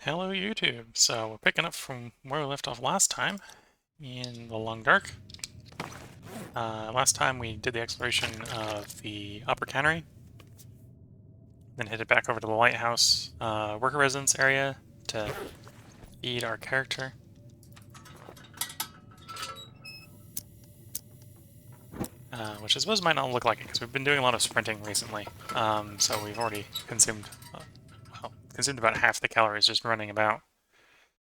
Hello YouTube. So we're picking up from where we left off last time in the Long Dark. Last time we did the exploration of the upper cannery, then headed back over to the lighthouse worker residence area to feed our character. Which I suppose might not look like it because we've been doing a lot of sprinting recently. So we've already consumed, consumed about half the calories just running about,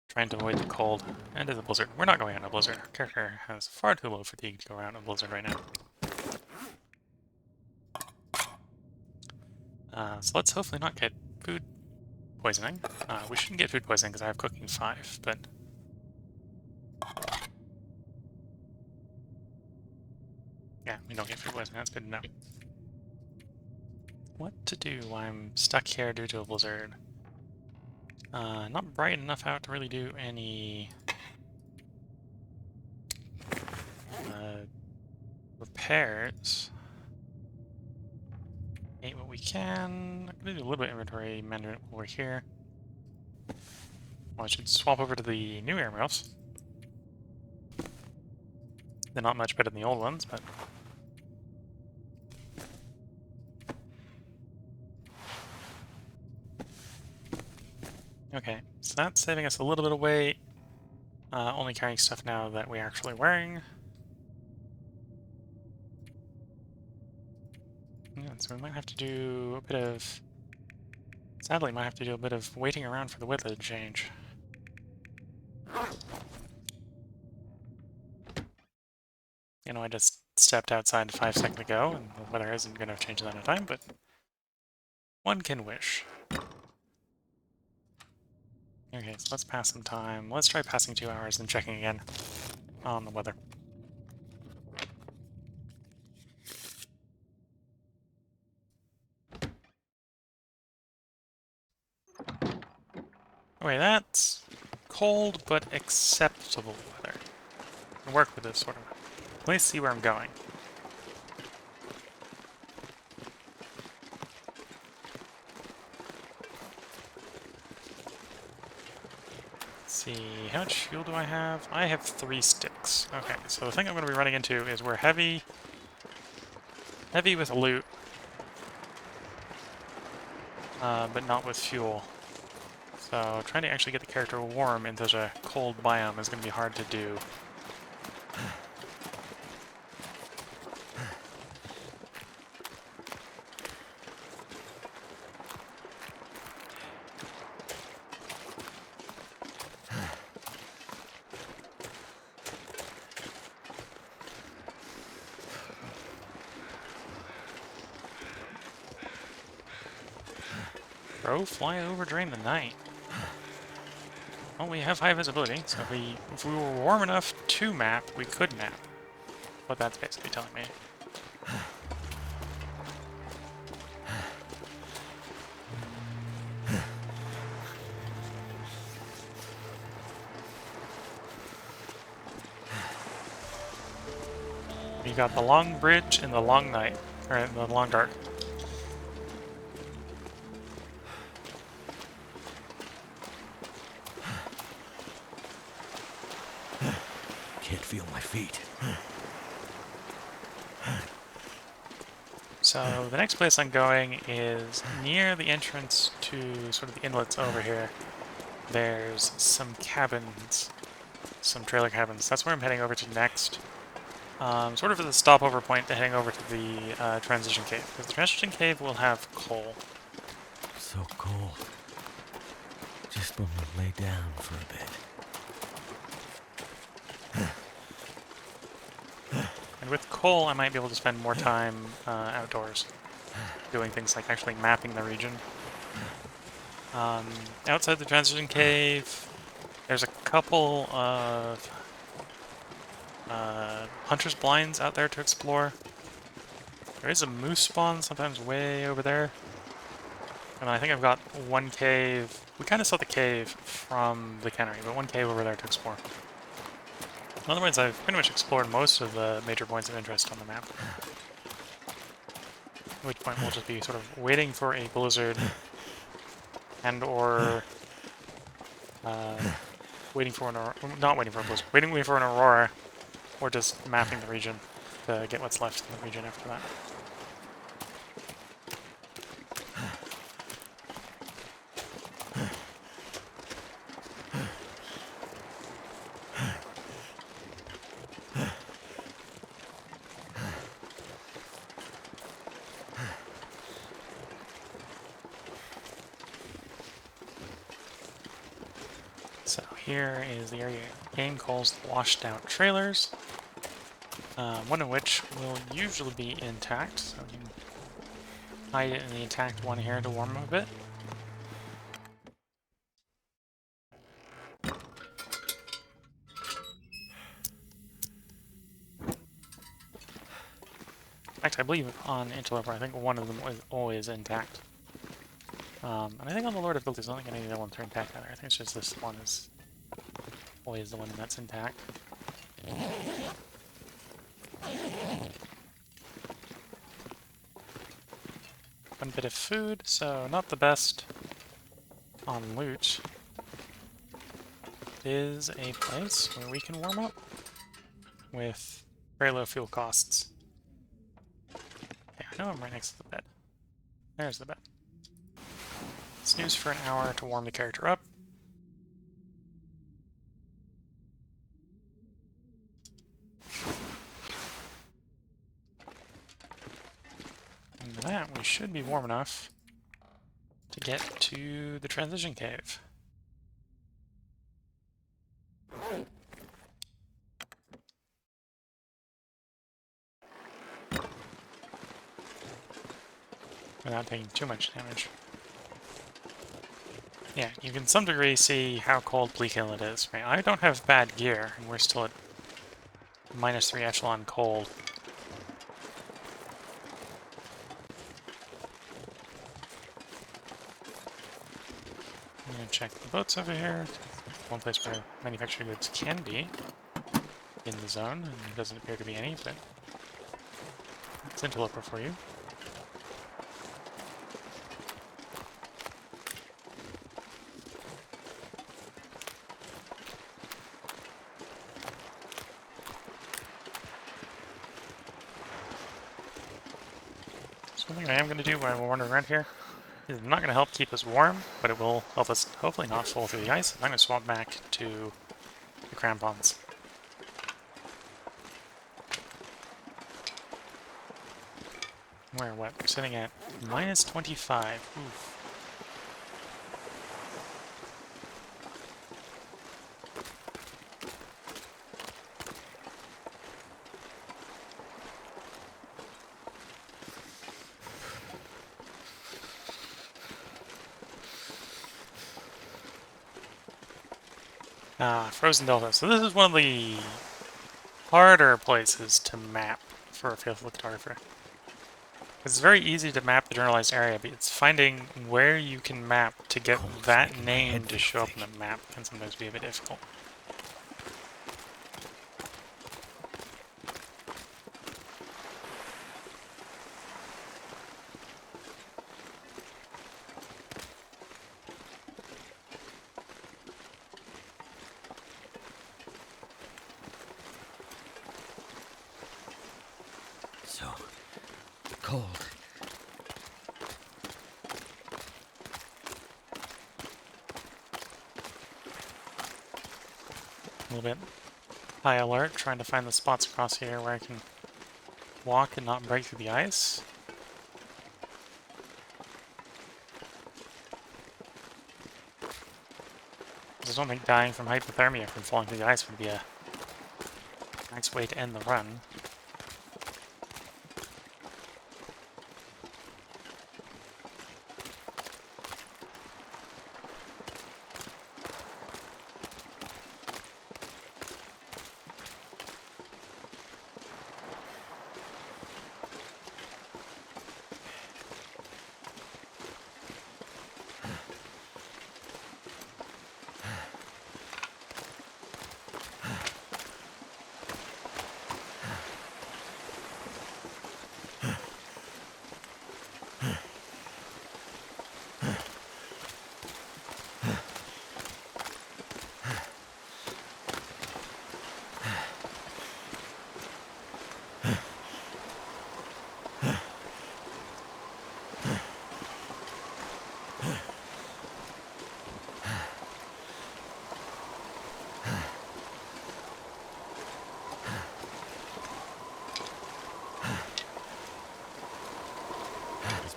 trying to avoid the cold and the blizzard. We're not going out in a blizzard. Our character has far too low fatigue to go out in a blizzard right now. So let's hopefully not get food poisoning. We shouldn't get food poisoning because I have cooking 5, but... yeah, we don't get food poisoning. That's good to know. What to do while I'm stuck here due to a blizzard? Not bright enough out to really do any... repairs. Eat what we can. I'm gonna do a little bit of inventory management while we're here. Well, I should swap over to the new air rails. They're not much better than the old ones, but... okay, so that's saving us a little bit of weight. Only carrying stuff now that we're actually wearing. Yeah, so we might have to do a bit of... sadly, might have to do a bit of waiting around for the weather to change. You know, I just stepped outside 5 seconds ago, and the weather isn't going to change that in time, but one can wish. Okay, so let's pass some time. Let's try passing 2 hours and checking again on the weather. Okay, that's cold but acceptable weather. I can work with this sort of. Let me see where I'm going. Let's see, how much fuel do I have? I have 3 sticks. Okay, so the thing I'm going to be running into is we're heavy with loot, but not with fuel. So trying to actually get the character warm in such a cold biome is going to be hard to do. Bro, fly over during the night. Well, we have high visibility, so if we were warm enough to map, we could nap. What that's basically telling me. You got the long bridge and the long night, or the long dark. Can't feel my feet. So the next place I'm going is near the entrance to sort of the inlets over here. There's some cabins, some trailer cabins. That's where I'm heading over to next. Sort of as a stopover point to heading over to the transition cave, because the transition cave will have coal. So cold. Just want to lay down for a bit. And with coal, I might be able to spend more time outdoors, doing things like actually mapping the region. Outside the transition cave, there's a couple of hunter's blinds out there to explore. There is a moose spawn sometimes way over there. And I think I've got one cave. We kind of saw the cave from the cannery, but one cave over there to explore. In other words, I've pretty much explored most of the major points of interest on the map. At which point we'll just be sort of waiting for a blizzard and or waiting for an not waiting for a blizzard, waiting for an aurora, or just mapping the region to get what's left in the region after that. So here is the area the game calls the washed out trailers, one of which will usually be intact, so you can hide it in the intact one here to warm up a bit. In fact, I believe on Interloper, I think one of them was always intact. And I think on the Lord of Book, there's not any of the other ones are intact either. I think it's just this one is always the one that's intact. One bit of food, so not the best on loot. Is a place where we can warm up with very low fuel costs. Yeah, I know I'm right next to the bed. There's the bed. Snooze for an hour to warm the character up. And with that, we should be warm enough to get to the transition cave. Without taking too much damage. Yeah, you can to some degree see how cold Bleak Inlet is, right? I don't have bad gear, and we're still at -3 echelon cold. I'm gonna check the boats over here. One place where manufactured goods can be in the zone, and there doesn't appear to be any, but it's Interloper for you. So one thing I am going to do while we're wandering around here is not going to help keep us warm, but it will help us hopefully not fall through the ice. I'm going to swap back to the crampons. We're what? We're sitting at -25. Oof. Frozen Delta. So this is one of the harder places to map for a Faithful Cartographer. It's very easy to map the generalized area, but it's finding where you can map to get that name to show up in the map can sometimes be a bit difficult. So cold. A little bit high alert, trying to find the spots across here where I can walk and not break through the ice. I just don't think dying from hypothermia from falling through the ice would be a nice way to end the run.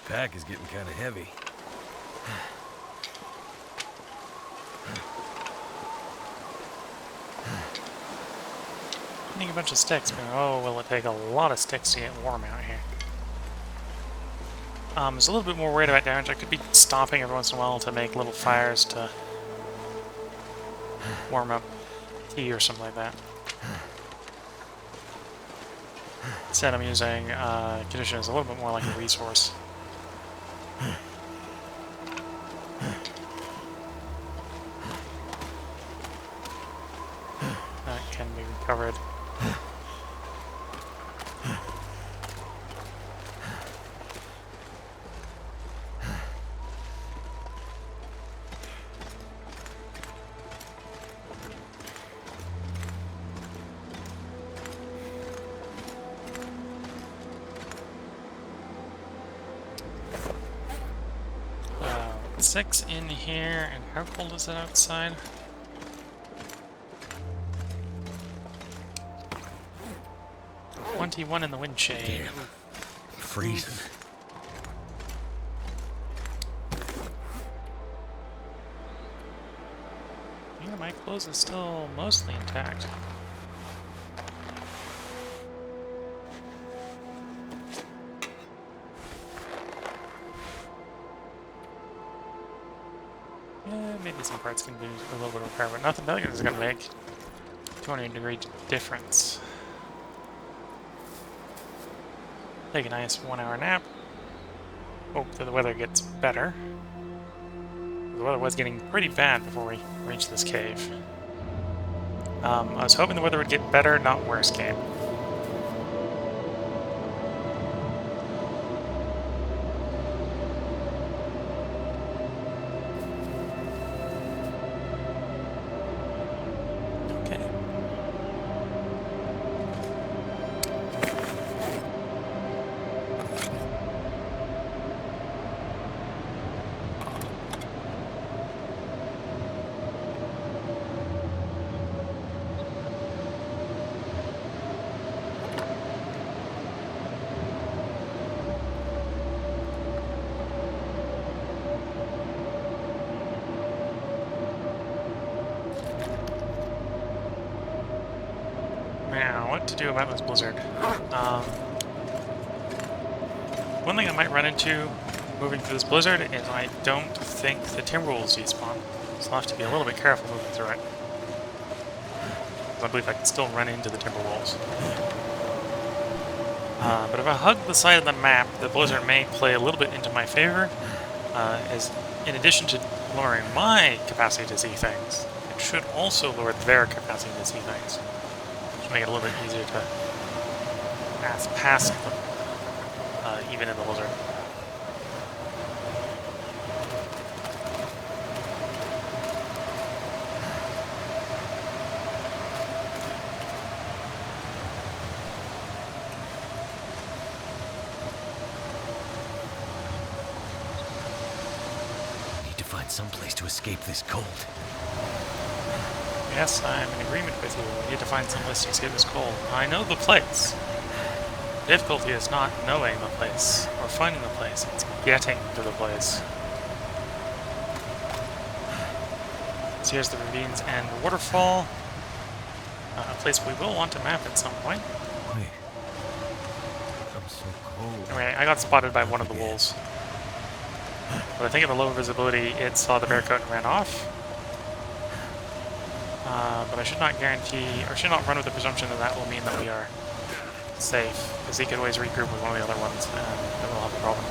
pack is getting kind of heavy. I need a bunch of sticks, but oh, will it take a lot of sticks to get warm out here. I was a little bit more worried about damage. I could be stopping every once in a while to make little fires to warm up tea or something like that. Instead, I'm using condition as a little bit more like a resource. That can be recovered. Uh, 6 in here, and how cold is it outside? "21 in the wind shade." Damn. Freezing. Yeah, my clothes is still mostly intact. Yeah, maybe some parts can do a little bit of repair, but nothing is going to make 200-degree difference. Take a nice 1-hour nap. Hope that the weather gets better. The weather was getting pretty bad before we reached this cave. I was hoping the weather would get better, not worse, game. Okay. Now, what to do about this blizzard? One thing I might run into moving through this blizzard is I don't think the timber wolves despawn, so I'll have to be a little bit careful moving through it. I believe I can still run into the timber wolves. But if I hug the side of the map, the blizzard may play a little bit into my favor, as in addition to lowering my capacity to see things, it should also lower their capacity to see things. Which make it a little bit easier to pass past them, even in the blizzard. Need to find some place to escape this cold. Yes, I'm in agreement with you. We need to find some place to escape this cold. I know the place. The difficulty is not knowing the place or finding the place, it's getting to the place. So here's the ravines and waterfall. A place we will want to map at some point. Wait. I'm so cold. Anyway, I got spotted by one of the wolves. But I think at the low visibility, it saw the bear coat and ran off. But I should not guarantee, or should not run with the presumption that that will mean that we are safe, because he could always regroup with one of the other ones, and then we'll have a problem.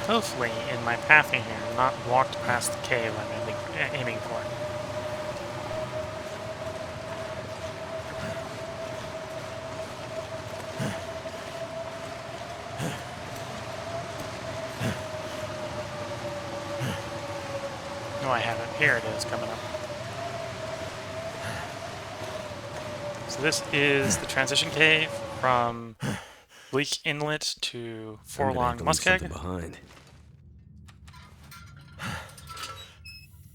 Hopefully, in my pathing here, I'm not walked past the cave I'm aiming for. Oh, I have it. Here it is coming up. So this is the transition cave from Bleak Inlet to I'm gonna have Forlorn to leave something Muskeg. behind.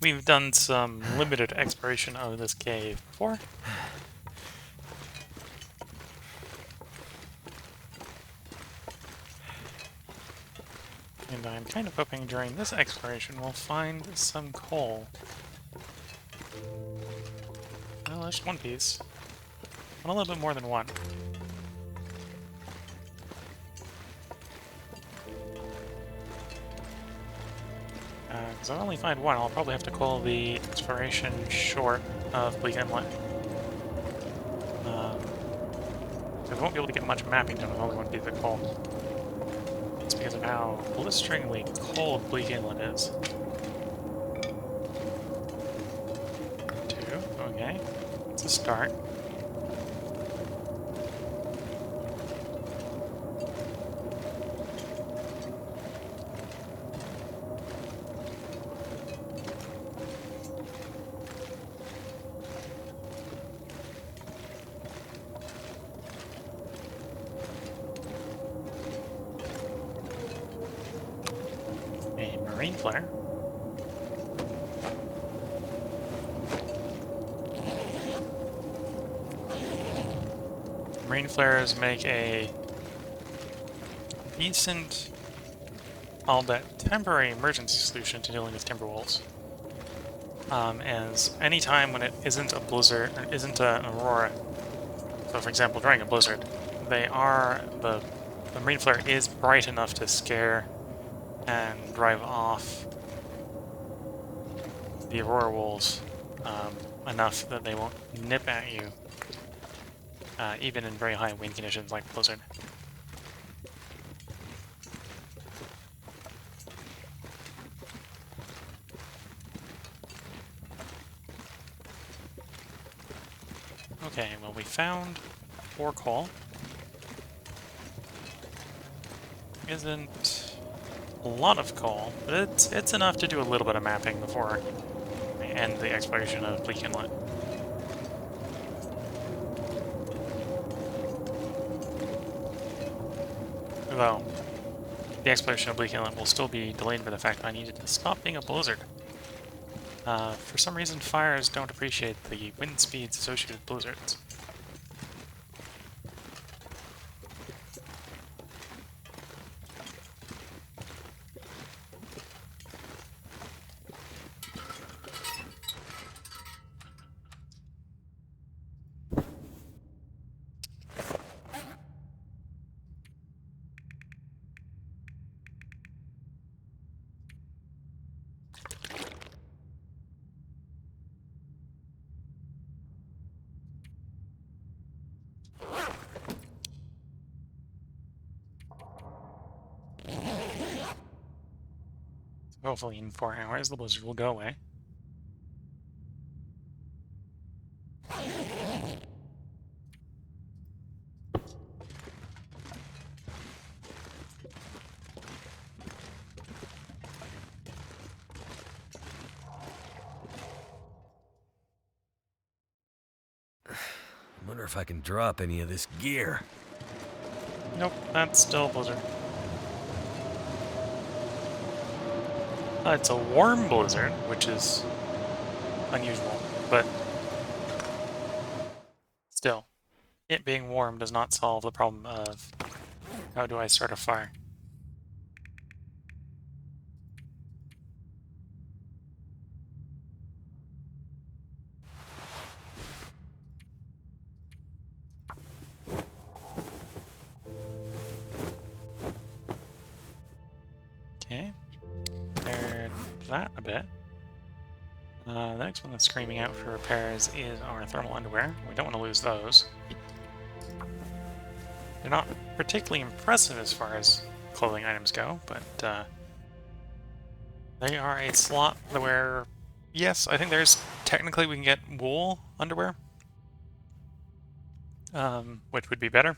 We've done some limited exploration of this cave before. And I'm kind of hoping during this exploration we'll find some coal. Well, there's one piece. And a little bit more than one. Because I'll only find one, I'll probably have to call the exploration short of Bleak Inlet. We won't be able to get much mapping done with only one piece of coal. It's because of how blisteringly cold Bleak Inlet is. 2, okay. It's a start. A marine flare. Marine flares make a decent, albeit temporary, emergency solution to dealing with timber wolves. As any time when it isn't a blizzard, or isn't an aurora, so for example during a blizzard, the marine flare is bright enough to scare and drive off the aurora wolves enough that they won't nip at you, even in very high wind conditions like blizzard. Okay, well we found 4 coal. Isn't a lot of coal, but it's enough to do a little bit of mapping before I end the exploration of Bleak Inlet. Though, the exploration of Bleak Inlet will still be delayed by the fact that I needed to stop being a blizzard. For some reason, fires don't appreciate the wind speeds associated with blizzards. Hopefully in 4 hours the blizzard will go away. Wonder if I can drop any of this gear. Nope, that's still a blizzard. It's a warm blizzard, which is unusual, but still, it being warm does not solve the problem of how do I start a fire. Okay, repaired that a bit. The next one that's screaming out for repairs is our thermal underwear. We don't want to lose those. They're not particularly impressive as far as clothing items go, but they are a slot where, yes, I think there's technically we can get wool underwear, which would be better,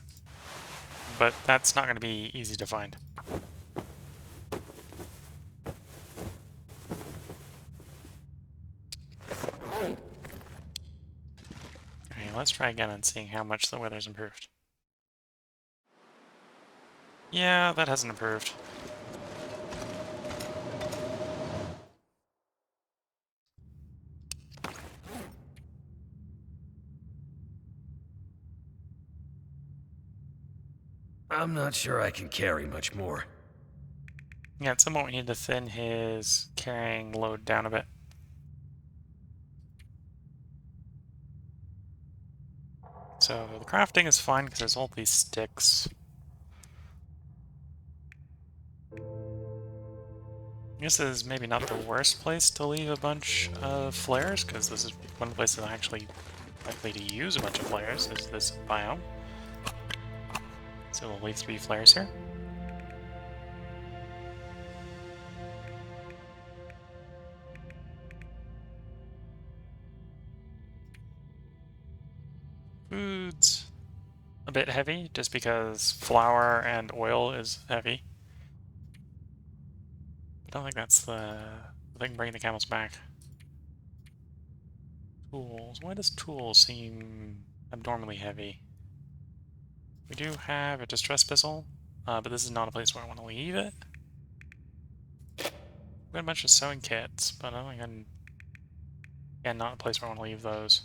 but that's not going to be easy to find. let's try again and seeing how much the weather's improved. Yeah, that hasn't improved. I'm not sure I can carry much more. Yeah, at some point we need to thin his carrying load down a bit. So the crafting is fine because there's all these sticks. I guess this is maybe not the worst place to leave a bunch of flares, because this is one of the places I'm actually likely to use a bunch of flares, is this biome. So we'll leave 3 flares here. Food's a bit heavy, just because flour and oil is heavy. I don't think that's the thing bringing the camels back. Tools. Why does tools seem abnormally heavy? We do have a distress pistol, but this is not a place where I want to leave it. We've got a bunch of sewing kits, but I don't think I'm... Again, not a place where I want to leave those.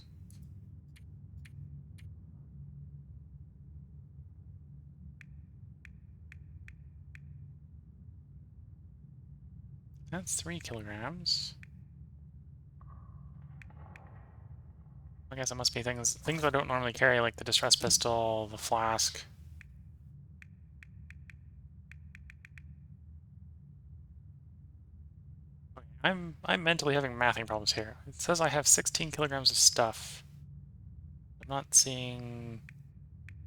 That's 3 kilograms. I guess it must be things I don't normally carry, like the distress pistol, the flask. Okay, I'm mentally having mathing problems here. It says I have 16 kilograms of stuff. I'm not seeing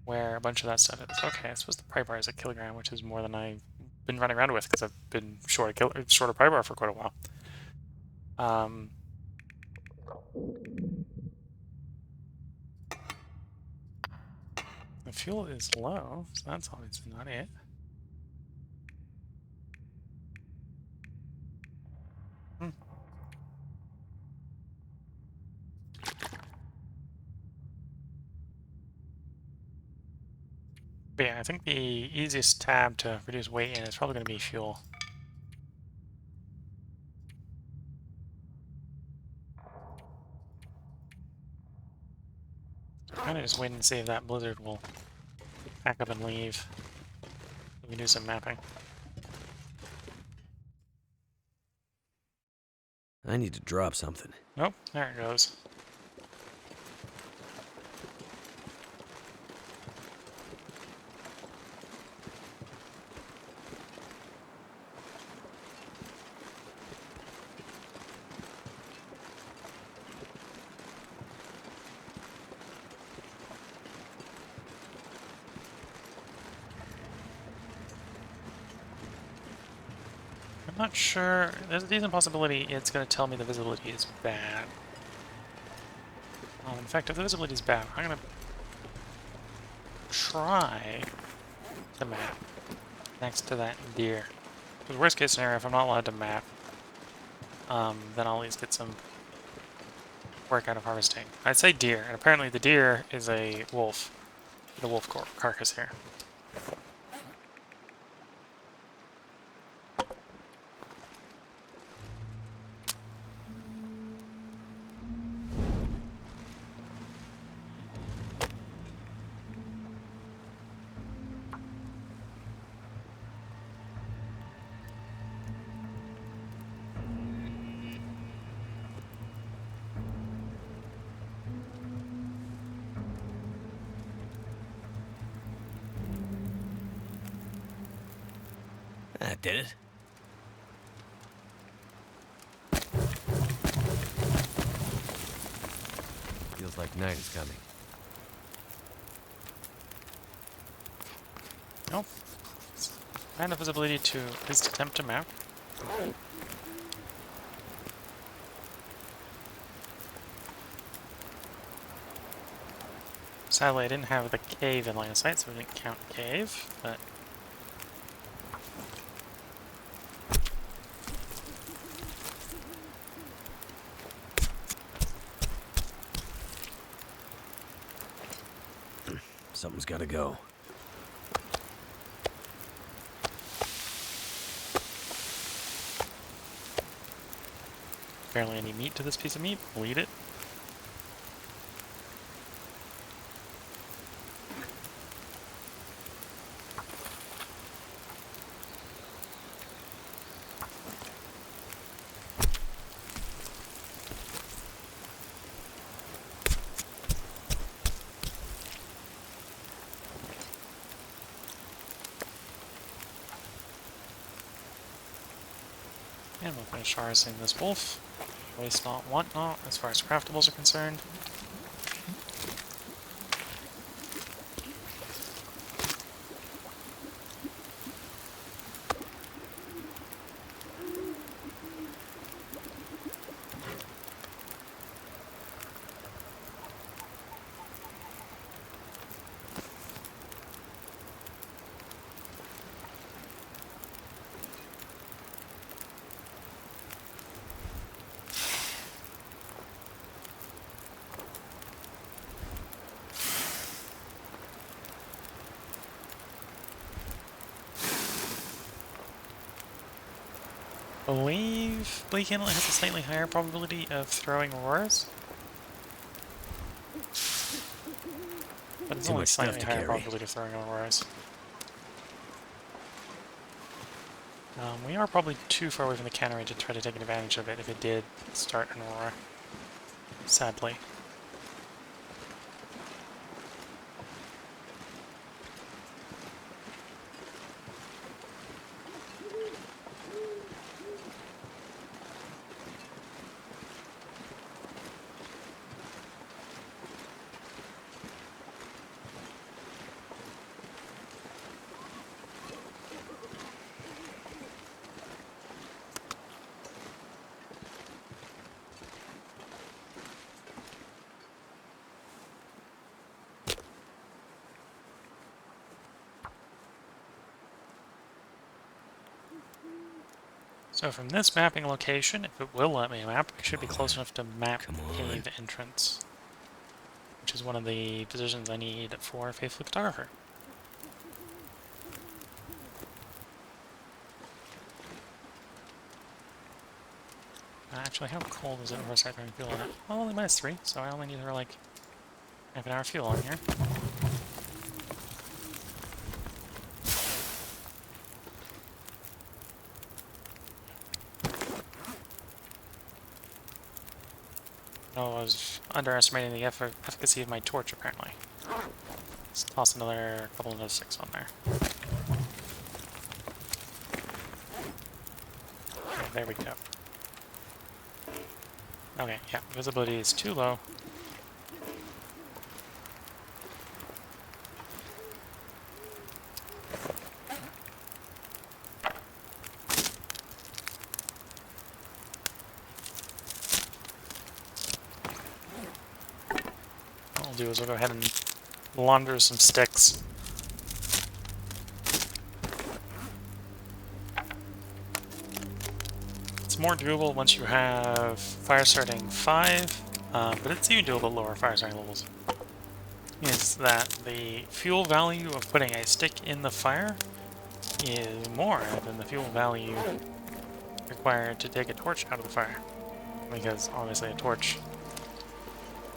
where a bunch of that stuff is. Okay, I suppose the pry bar is a kilogram, which is more than I've been running around with because I've been short of pry bar for quite a while. The fuel is low, so that's obviously not it. Hmm. But yeah, I think the easiest tab to reduce weight in is probably going to be fuel. Kind of just wait and see if that blizzard will pack up and leave. We can do some mapping. I need to drop something. Nope, there it goes. I'm not sure. There's a decent possibility it's going to tell me the visibility is bad. In fact, if the visibility is bad, I'm going to try the map next to that deer. Because worst case scenario, if I'm not allowed to map, then I'll at least get some work out of harvesting. I'd say deer, and apparently the deer is a wolf. The wolf carcass here. That did it. Feels like night is coming. Nope. I have visibility to at least attempt to map. Sadly, I didn't have the cave in line of sight, so we didn't count cave, but... Something's gotta go. Barely any meat to this piece of meat. We'll eat it. And we'll finish harvesting this wolf. Waste not, want not, as far as craftables are concerned. I believe Bleak Inlet has a slightly higher probability of throwing auroras. But it's Too only much stuff slightly to higher carry. probability of throwing auroras. We are probably too far away from the cannery to try to take advantage of it if it did start an aurora. Sadly. So from this mapping location, if it will let me map, we should be close enough to map Come on. cave entrance. Which is one of the positions I need for Faithful Photographer. Actually, how cold is it before I start throwing fuel on it? Well, only -3, so I only need her like half an hour fuel on here. Oh, I was underestimating the efficacy of my torch, apparently. Let's toss another couple of those 6 on there. Okay, there we go. Okay, yeah, visibility is too low. What we'll do is we'll go ahead and launder some sticks. It's more doable once you have fire starting 5, but it's even doable at lower fire starting levels. Is that the fuel value of putting a stick in the fire is more than the fuel value required to take a torch out of the fire. Because obviously a torch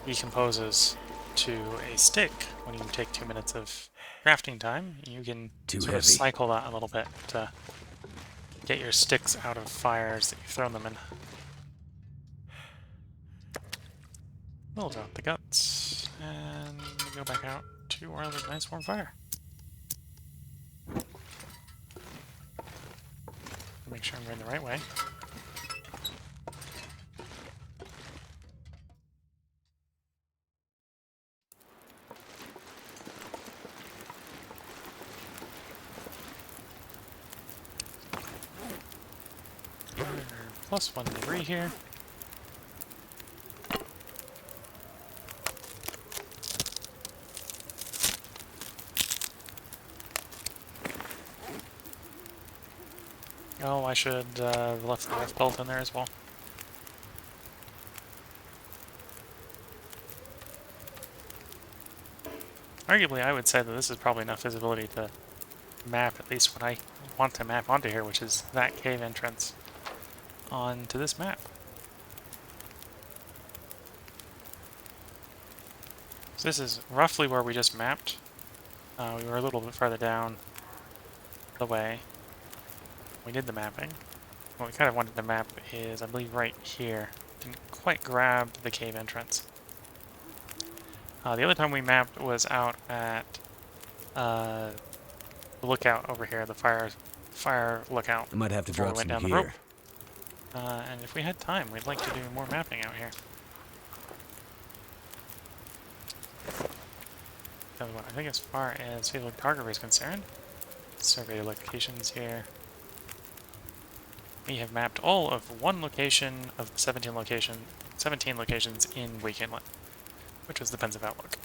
decomposes to a stick when you take 2 minutes of crafting time. You can sort of cycle that a little bit to get your sticks out of fires that you've thrown them in. We'll drop the guts and go back out to our nice warm fire. Make sure I'm going the right way. +1 debris here. Oh, I should have left the ref belt in there as well. arguably I would say that this is probably enough visibility to map at least what I want to map onto here, which is that cave entrance onto this map. So this is roughly where we just mapped. We were a little bit farther down the way. We did the mapping. What we kind of wanted to map is, I believe, right here. Didn't quite grab the cave entrance. The other time we mapped was out at the lookout over here, the fire lookout. I might have to Before we drop went some down the rope. gear. And if we had time, we'd like to do more mapping out here. I think as far as field cartography is concerned, survey locations here. We have mapped all of one location of the 17 locations in Bleak Inlet, which was the Pensive Outlook.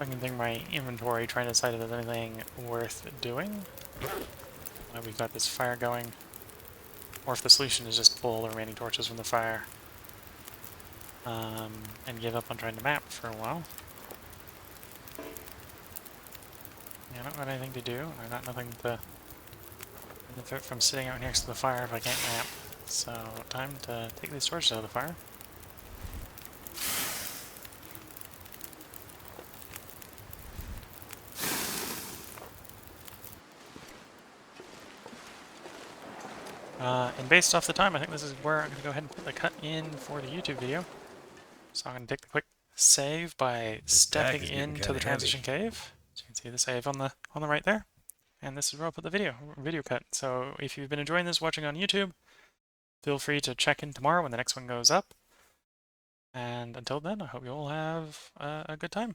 Looking through my inventory, trying to decide if there's anything worth doing. We've got this fire going, or if the solution is just pull the remaining torches from the fire, and give up on trying to map for a while. Yeah, I don't got anything to do. I got nothing to benefit from sitting out next to the fire if I can't map. So, time to take these torches out of the fire. And based off the time, I think this is where I'm going to go ahead and put the cut in for the YouTube video. So I'm going to take the quick save by stepping into the transition cave. So you can see the save on the right there. And this is where I'll put the video cut. So if you've been enjoying this watching on YouTube, feel free to check in tomorrow when the next one goes up. And until then, I hope you all have a good time.